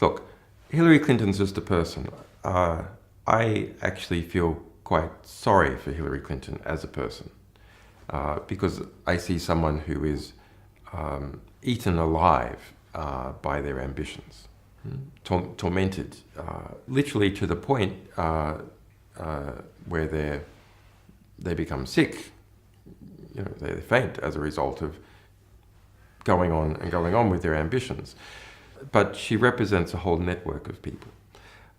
Look, Hillary Clinton's just a person. I actually feel quite sorry for Hillary Clinton as a person because I see someone who is eaten alive by their ambitions, tormented, literally to the point where they become sick. You know, they faint as a result of going on with their ambitions. But she represents a whole network of people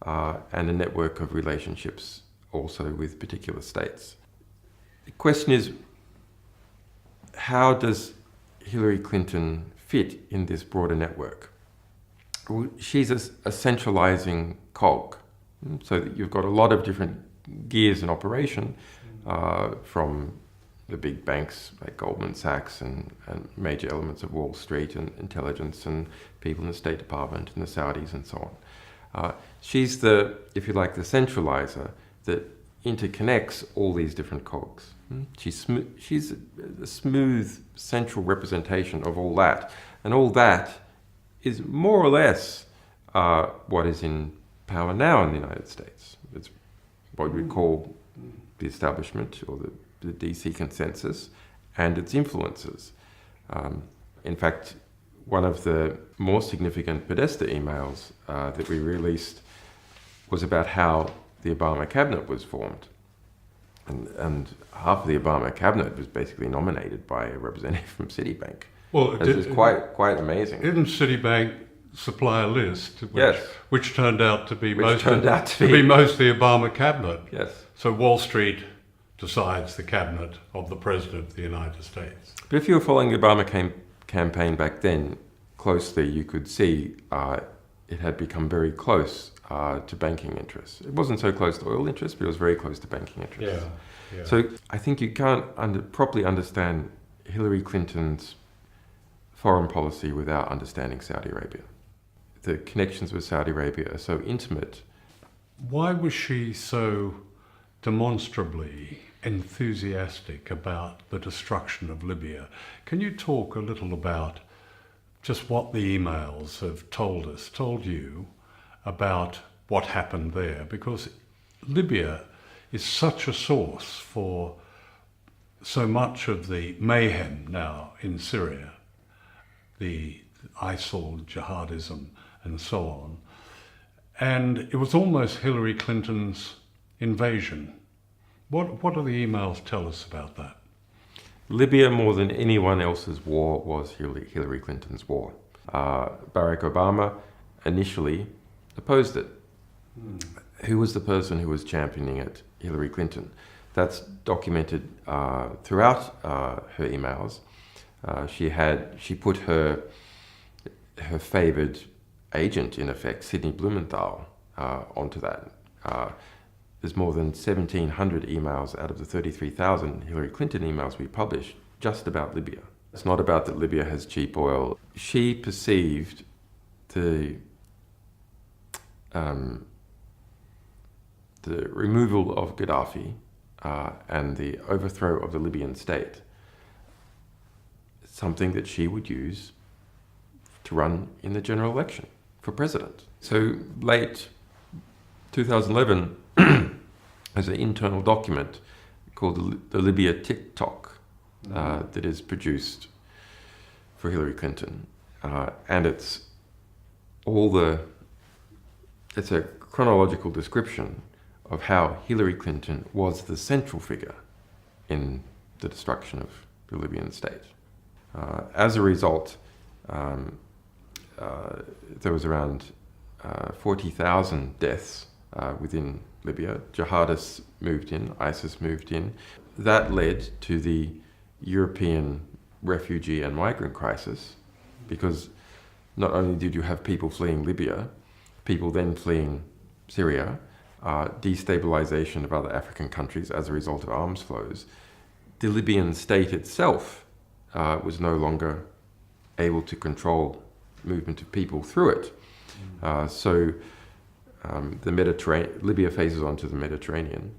and a network of relationships also with particular states. The question is, how does Hillary Clinton fit in this broader network? Well, she's a centralizing cog, so that you've got a lot of different gears in operation from the big banks like Goldman Sachs and major elements of Wall Street and intelligence and people in the State Department and the Saudis and so on. She's the, if you like, the centralizer that interconnects all these different cogs. She's a smooth central representation of all that. And all that is more or less what is in power now in the United States. It's what we call the establishment or the DC consensus and its influences. In fact, one of the more significant Podesta emails that we released was about how the Obama cabinet was formed. And half of the Obama cabinet was basically nominated by a representative from Citibank. Well, it was quite amazing. Didn't Citibank supply a list which turned out to be mostly Obama cabinet? Yes. So Wall Street decides the cabinet of the President of the United States. But if you were following the Obama campaign back then closely, you could see it had become very close to banking interests. It wasn't so close to oil interests, but it was very close to banking interests. Yeah. So I think you can't properly understand Hillary Clinton's foreign policy without understanding Saudi Arabia. The connections with Saudi Arabia are so intimate. Why was she so demonstrably enthusiastic about the destruction of Libya? Can you talk a little about just what the emails have told you about what happened there? Because Libya is such a source for so much of the mayhem now in Syria, the ISIL, jihadism, and so on. And it was almost Hillary Clinton's invasion. What do the emails tell us about that? Libya, more than anyone else's war, was Hillary Clinton's war. Barack Obama initially opposed it. Who was the person who was championing it? Hillary Clinton. That's documented throughout her emails. She put her favoured agent, in effect, Sidney Blumenthal, onto that. There's more than 1,700 emails out of the 33,000 Hillary Clinton emails we published just about Libya. It's not about that Libya has cheap oil. She perceived the removal of Gaddafi and the overthrow of the Libyan state, something that she would use to run in the general election for president. So late 2011, there's an internal document called the Libya TikTok that is produced for Hillary Clinton, and it's a chronological description of how Hillary Clinton was the central figure in the destruction of the Libyan state. As a result, there was around 40,000 deaths within Libya. Jihadists moved in, ISIS moved in. That led to the European refugee and migrant crisis, because not only did you have people fleeing Libya, people then fleeing Syria, destabilization of other African countries as a result of arms flows. The Libyan state itself was no longer able to control movement of people through it. The Mediterranean, Libya faces onto the Mediterranean.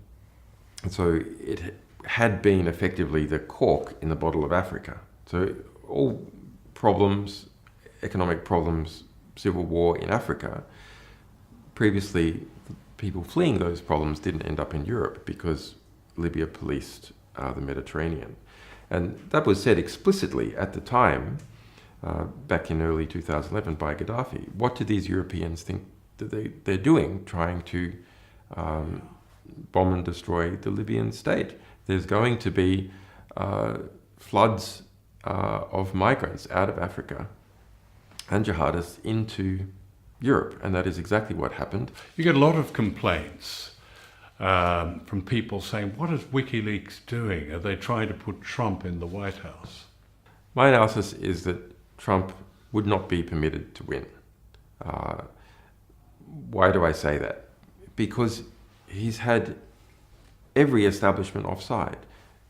And so it had been effectively the cork in the bottle of Africa. So all problems, economic problems, civil war in Africa, previously people fleeing those problems didn't end up in Europe because Libya policed the Mediterranean. And that was said explicitly at the time, back in early 2011 by Gaddafi. What do these Europeans think that they're doing, trying to bomb and destroy the Libyan state? There's going to be floods of migrants out of Africa and jihadists into Europe, and that is exactly what happened. You get a lot of complaints from people saying, what is WikiLeaks doing? Are they trying to put Trump in the White House? My analysis is that Trump would not be permitted to win. Why do I say that? Because he's had every establishment offside.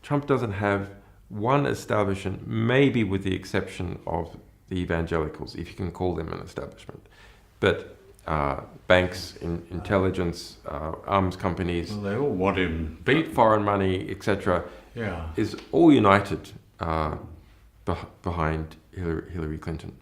Trump doesn't have one establishment, maybe with the exception of the evangelicals, if you can call them an establishment. But banks, intelligence, arms companies, Well, they all want him beat. foreign money, etc., Yeah. is all united behind Hillary Clinton.